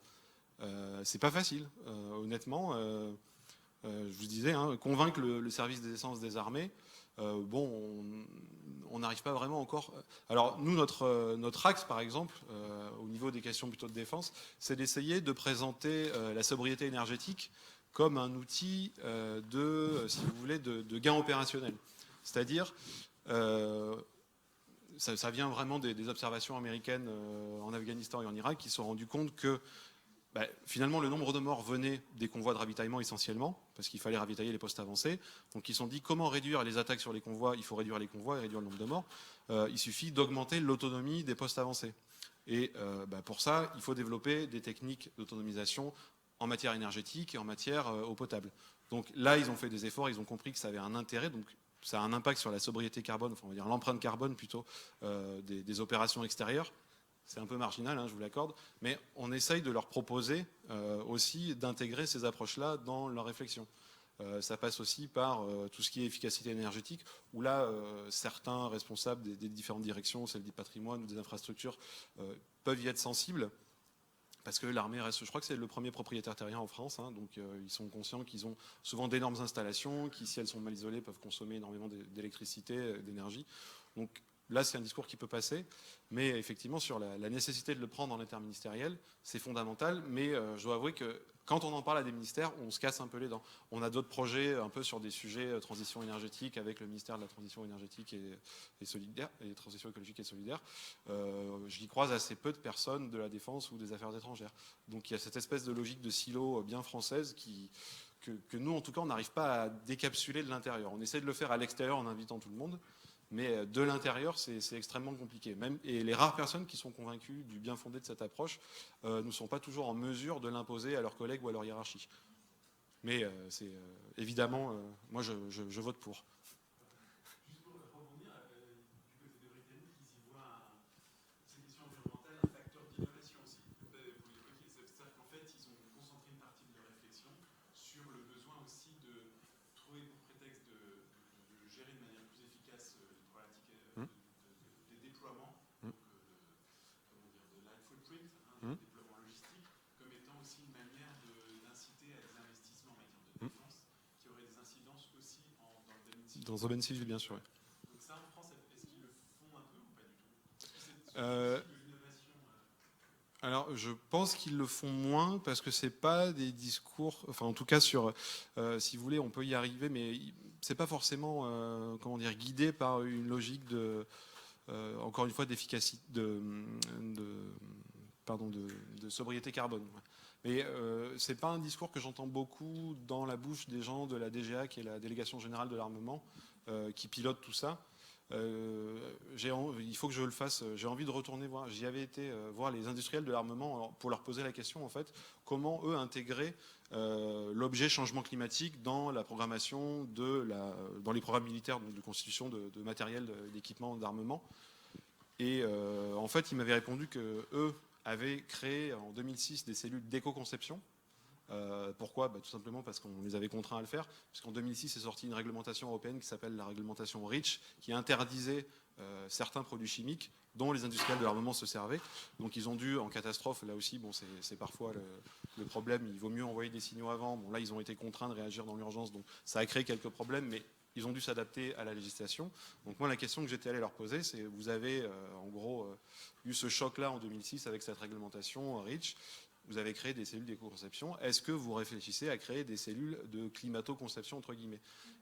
C'est pas facile, honnêtement. Je vous disais, hein, convaincre le service des essences des armées, on n'arrive pas vraiment encore. Alors nous, notre axe, par exemple, au niveau des questions plutôt de défense, c'est d'essayer de présenter la sobriété énergétique comme un outil si vous voulez, de gain opérationnel. C'est-à-dire, ça vient vraiment des observations américaines en Afghanistan et en Irak qui se sont rendues compte que finalement, le nombre de morts venait des convois de ravitaillement essentiellement, parce qu'il fallait ravitailler les postes avancés. Donc ils se sont dit, comment réduire les attaques sur les convois? Il faut réduire les convois et réduire le nombre de morts. Il suffit d'augmenter l'autonomie des postes avancés. Et pour ça, il faut développer des techniques d'autonomisation en matière énergétique et en matière eau potable. Donc là, ils ont fait des efforts, ils ont compris que ça avait un intérêt. Donc ça a un impact sur la sobriété carbone, enfin on va dire l'empreinte carbone plutôt, des opérations extérieures. C'est un peu marginal, hein, je vous l'accorde, mais on essaye de leur proposer aussi d'intégrer ces approches-là dans leur réflexion. Ça passe aussi par tout ce qui est efficacité énergétique, où là, certains responsables des différentes directions, celles du patrimoine ou des infrastructures, peuvent y être sensibles. Parce que l'armée reste, je crois que c'est le premier propriétaire terrien en France, hein, donc ils sont conscients qu'ils ont souvent d'énormes installations, qui, si elles sont mal isolées, peuvent consommer énormément d'électricité, d'énergie. Donc là, c'est un discours qui peut passer, mais effectivement, sur la nécessité de le prendre en interministériel, c'est fondamental, mais je dois avouer que quand on en parle à des ministères, on se casse un peu les dents. On a d'autres projets un peu sur des sujets transition énergétique avec le ministère de la transition énergétique et solidaire, et transition écologique et solidaire. J'y croise assez peu de personnes de la défense ou des affaires étrangères. Donc il y a cette espèce de logique de silo bien française que nous, en tout cas, on n'arrive pas à décapsuler de l'intérieur. On essaie de le faire à l'extérieur en invitant tout le monde, mais de l'intérieur, c'est extrêmement compliqué. Et les rares personnes qui sont convaincues du bien fondé de cette approche ne sont pas toujours en mesure de l'imposer à leurs collègues ou à leur hiérarchie. Mais évidemment, moi, je vote pour. Juste pour rebondir, du côté des Britanniques, ils y voient ces questions environnementales un facteur d'innovation aussi. Vous l'évoquiez, c'est-à-dire qu'en fait, ils ont concentré une partie de leur réflexion sur le besoin aussi de trouver pour prétexte de gérer de manière plus efficace des déploiements, donc, de life footprint, des déploiements logistiques, comme étant aussi une manière d'inciter à des investissements en matière de défense qui auraient des incidences aussi dans le domaine civil. Dans le domaine civil, bien sûr. Oui. Donc ça, en France, est-ce qu'ils le font un peu ou pas du tout? Alors, je pense qu'ils le font moins parce que c'est pas des discours. Enfin, en tout cas, si vous voulez, on peut y arriver, mais c'est pas forcément, guidé par une logique encore une fois, d'efficacité, de sobriété carbone. Mais c'est pas un discours que j'entends beaucoup dans la bouche des gens de la DGA, qui est la Délégation Générale de l'Armement, qui pilote tout ça. Il faut que je le fasse. J'ai envie de retourner voir. J'y avais été voir les industriels de l'armement pour leur poser la question, en fait, comment eux intégraient l'objet changement climatique dans la programmation dans les programmes militaires de constitution de matériel, d'équipement, d'armement. Et en fait, ils m'avaient répondu que eux avaient créé en 2006 des cellules d'éco-conception. Pourquoi ? Tout simplement parce qu'on les avait contraints à le faire, puisqu'en 2006 est sortie une réglementation européenne qui s'appelle la réglementation REACH, qui interdisait certains produits chimiques dont les industriels de l'armement se servaient. Donc ils ont dû, en catastrophe, là aussi, c'est parfois le problème, il vaut mieux envoyer des signaux avant. Bon, là, ils ont été contraints de réagir dans l'urgence, donc ça a créé quelques problèmes, mais ils ont dû s'adapter à la législation. Donc moi, la question que j'étais allé leur poser, c'est vous avez en gros eu ce choc-là en 2006 avec cette réglementation REACH. Vous avez créé des cellules d'éco-conception. Est-ce que vous réfléchissez à créer des cellules de climato-conception, entre guillemets ?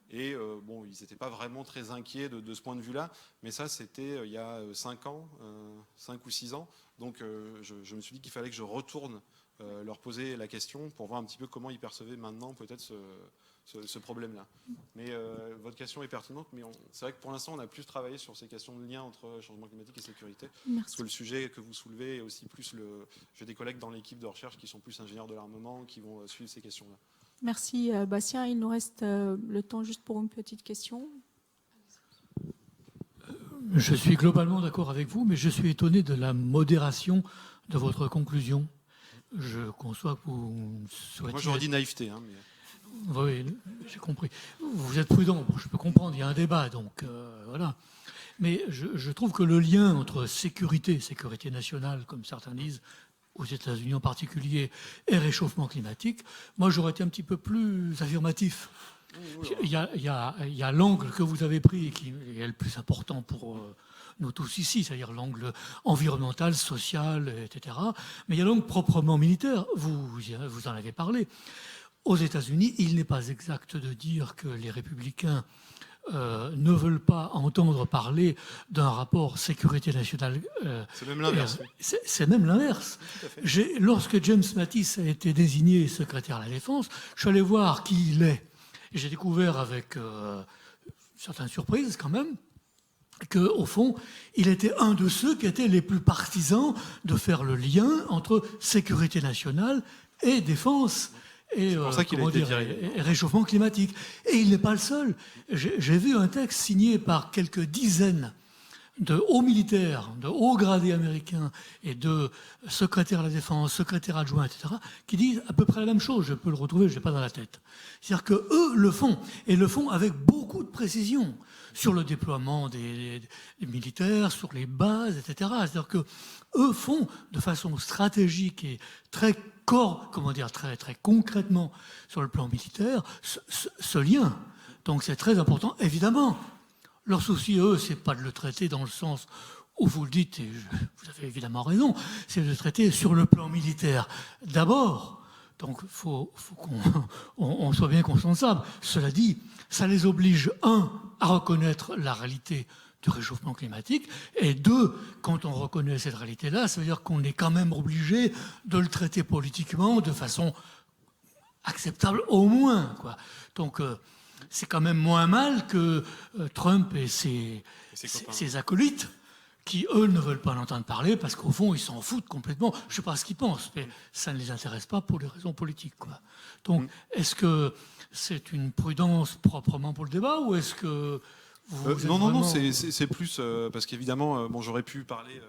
Et bon, ils n'étaient pas vraiment très inquiets de ce point de vue-là, mais ça, c'était il y a 5 ans, 5 ou 6 ans. Donc je me suis dit qu'il fallait que je retourne leur poser la question pour voir un petit peu comment ils percevaient maintenant peut-être ce problème-là. Mais votre question est pertinente, mais c'est vrai que pour l'instant, on a plus travaillé sur ces questions de lien entre changement climatique et sécurité. Merci. Parce que le sujet que vous soulevez est aussi plus j'ai des collègues dans l'équipe de recherche qui sont plus ingénieurs de l'armement, qui vont suivre ces questions-là. Merci Bastien. Il nous reste le temps juste pour une petite question. Je suis globalement d'accord avec vous, mais je suis étonné de la modération de votre conclusion. Je conçois que vous souhaitez... Moi, j'aurais dit naïveté. Hein, mais... Oui, j'ai compris. Vous êtes prudent, bon, je peux comprendre, il y a un débat, donc voilà. Mais je trouve que le lien entre sécurité nationale, comme certains disent, aux États-Unis en particulier, et réchauffement climatique, moi j'aurais été un petit peu plus affirmatif. Il y a l'angle que vous avez pris, qui est le plus important pour nous tous ici, c'est-à-dire l'angle environnemental, social, etc. Mais il y a l'angle proprement militaire, vous en avez parlé. Aux États-Unis, il n'est pas exact de dire que les républicains ne veulent pas entendre parler d'un rapport sécurité nationale. C'est même l'inverse. C'est même l'inverse. Lorsque James Mattis a été désigné secrétaire à la Défense, je suis allé voir qui il est. Et j'ai découvert avec certaines surprises quand même qu'au fond, il était un de ceux qui étaient les plus partisans de faire le lien entre sécurité nationale et défense. Et, c'est pour ça qu'il a été et réchauffement climatique. Et il n'est pas le seul. J'ai vu un texte signé par quelques dizaines de hauts militaires, de hauts gradés américains et de secrétaires à la défense, secrétaires adjoints, etc., qui disent à peu près la même chose. Je peux le retrouver, je n'ai pas dans la tête. C'est-à-dire qu'eux le font, et le font avec beaucoup de précision sur le déploiement des militaires, sur les bases, etc. C'est-à-dire qu'eux font de façon stratégique et très très concrètement sur le plan militaire ce lien. Donc c'est très important, évidemment. Leur souci, eux, c'est pas de le traiter dans le sens où vous le dites, et vous avez évidemment raison, c'est de le traiter sur le plan militaire d'abord. Donc il faut qu'on soit bien conscient de ça. Cela dit, ça les oblige, à reconnaître la réalité du réchauffement climatique, et deux, quand on reconnaît cette réalité-là, ça veut dire qu'on est quand même obligé de le traiter politiquement de façon acceptable au moins, quoi. Donc c'est quand même moins mal que Trump et ses acolytes qui, eux, ne veulent pas l'entendre parler parce qu'au fond, ils s'en foutent complètement. Je ne sais pas ce qu'ils pensent, mais ça ne les intéresse pas pour des raisons politiques, quoi. Donc, est-ce que c'est une prudence proprement pour le débat ou est-ce que non, c'est plus parce qu'évidemment, j'aurais pu parler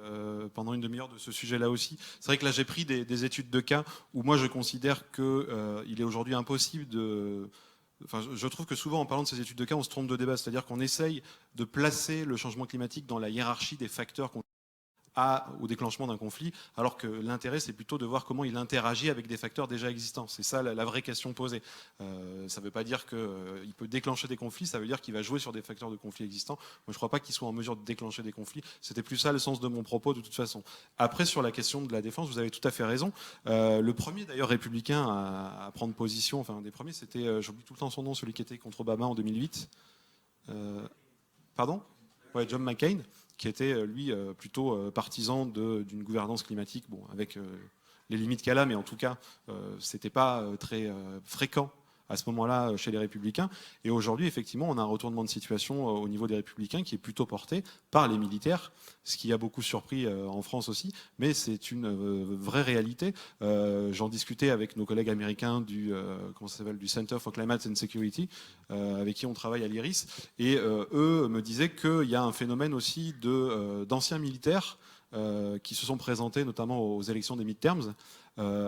pendant une demi-heure de ce sujet-là aussi. C'est vrai que là, j'ai pris des études de cas où moi, je considère qu'il est aujourd'hui impossible de... Enfin, je trouve que souvent, en parlant de ces études de cas, on se trompe de débat. C'est-à-dire qu'on essaye de placer le changement climatique dans la hiérarchie des facteurs qu'on au déclenchement d'un conflit, alors que l'intérêt, c'est plutôt de voir comment il interagit avec des facteurs déjà existants. C'est ça la vraie question posée. Ça ne veut pas dire qu'il peut déclencher des conflits, ça veut dire qu'il va jouer sur des facteurs de conflit existants. Moi, je ne crois pas qu'il soit en mesure de déclencher des conflits. C'était plus ça le sens de mon propos, de toute façon. Après, sur la question de la défense, vous avez tout à fait raison. Le premier, d'ailleurs, républicain à prendre position, enfin, un des premiers, c'était, j'oublie tout le temps son nom, celui qui était contre Obama en 2008. Pardon ? Ouais, John McCain, qui était, lui, plutôt partisan d'une gouvernance climatique, bon, avec les limites qu'elle a, mais en tout cas, c'était pas très fréquent à ce moment-là chez les Républicains. Et aujourd'hui, effectivement, on a un retournement de situation au niveau des Républicains qui est plutôt porté par les militaires, ce qui a beaucoup surpris en France aussi, mais c'est une vraie réalité. J'en discutais avec nos collègues américains du Center for Climate and Security, avec qui on travaille à l'IRIS, et eux me disaient qu'il y a un phénomène aussi d'anciens militaires qui se sont présentés notamment aux élections des midterms,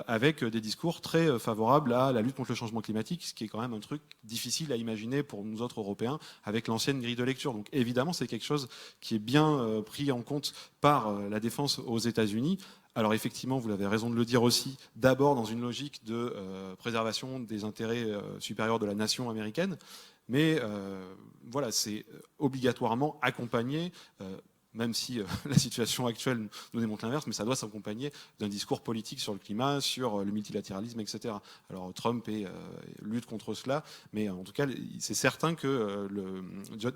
avec des discours très favorables à la lutte contre le changement climatique, ce qui est quand même un truc difficile à imaginer pour nous autres Européens avec l'ancienne grille de lecture. Donc évidemment, c'est quelque chose qui est bien pris en compte par la défense aux États-Unis. Alors effectivement, vous avez raison de le dire aussi, d'abord dans une logique de préservation des intérêts supérieurs de la nation américaine, mais voilà, c'est obligatoirement accompagné même si la situation actuelle nous démontre l'inverse, mais ça doit s'accompagner d'un discours politique sur le climat, sur le multilatéralisme, etc. Alors Trump lutte contre cela, mais en tout cas, c'est certain que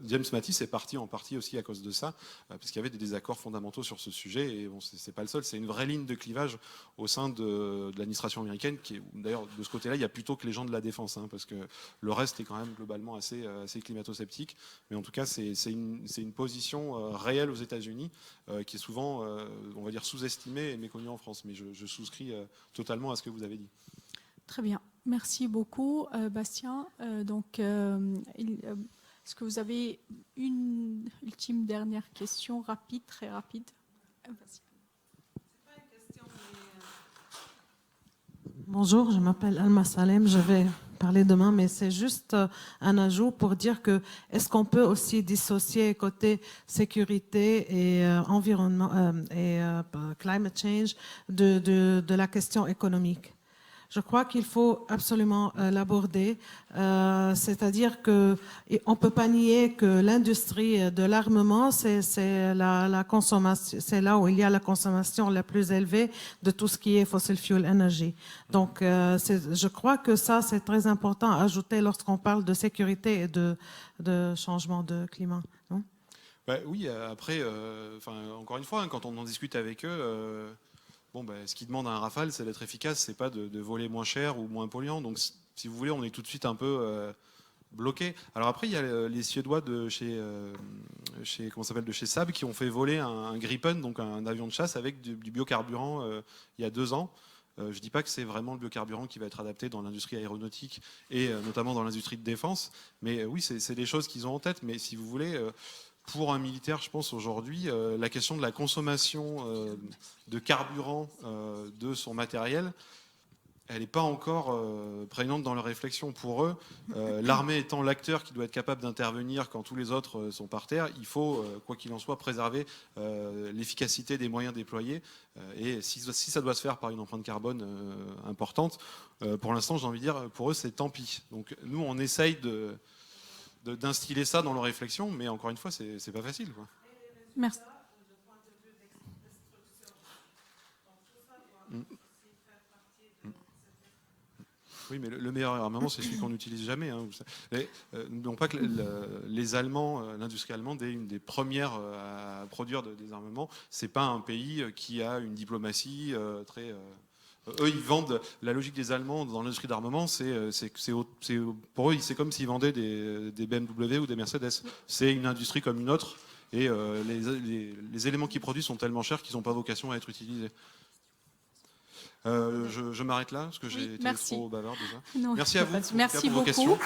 James Mattis est parti en partie aussi à cause de ça, parce qu'il y avait des désaccords fondamentaux sur ce sujet, et bon, c'est pas le seul, c'est une vraie ligne de clivage au sein de l'administration américaine, qui est, d'ailleurs, de ce côté-là, il y a plutôt que les gens de la défense, hein, parce que le reste est quand même globalement assez climato-sceptique, mais en tout cas, c'est une position réelle aux États-Unis, qui est souvent, on va dire, sous-estimée et méconnue en France. Mais je souscris totalement à ce que vous avez dit. Très bien. Merci beaucoup, Bastien. Est-ce que vous avez une ultime dernière question, rapide, très rapide? Bonjour, je m'appelle Alma Salem, je vais parler demain, mais c'est juste un ajout pour dire que est-ce qu'on peut aussi dissocier côté sécurité et environnement et climate change de la question économique? Je crois qu'il faut absolument l'aborder, c'est-à-dire que on peut pas nier que l'industrie de l'armement, c'est la consommation, c'est là où il y a la consommation la plus élevée de tout ce qui est fossil fuel energy. Donc, je crois que ça, c'est très important à ajouter lorsqu'on parle de sécurité et de changement de climat. Non? Bah, oui, après, encore une fois, hein, quand on en discute avec eux. Ce qu'ils demandent à un Rafale, c'est d'être efficace, c'est pas de voler moins cher ou moins polluant. Donc, si vous voulez, on est tout de suite un peu bloqué. Alors après, il y a les Suédois de chez Saab qui ont fait voler un Gripen, donc un avion de chasse avec du biocarburant il y a 2 ans. Je dis pas que c'est vraiment le biocarburant qui va être adapté dans l'industrie aéronautique et notamment dans l'industrie de défense, mais oui, c'est des choses qu'ils ont en tête. Mais si vous voulez, pour un militaire, je pense aujourd'hui, la question de la consommation de carburant de son matériel, elle n'est pas encore prégnante dans leur réflexion. Pour eux, l'armée étant l'acteur qui doit être capable d'intervenir quand tous les autres sont par terre, il faut, quoi qu'il en soit, préserver l'efficacité des moyens déployés. Et si ça doit se faire par une empreinte carbone importante, pour l'instant, j'ai envie de dire, pour eux, c'est tant pis. Donc nous, on essaye d'instiller ça dans leur réflexion, mais encore une fois, c'est pas facile, quoi. Merci. Oui, mais le meilleur armement, c'est celui qu'on n'utilise jamais. Hein. Non pas que les Allemands, l'industrie allemande est une des premières à produire des armements. C'est pas un pays qui a une diplomatie très. Eux, ils vendent. La logique des Allemands dans l'industrie d'armement, pour eux, c'est comme s'ils vendaient des BMW ou des Mercedes. C'est une industrie comme une autre, et les éléments qu'ils produisent sont tellement chers qu'ils n'ont pas vocation à être utilisés. Je m'arrête là parce que j'ai été trop bavard déjà. Non, merci à vous. Merci pour vos beaucoup. questions.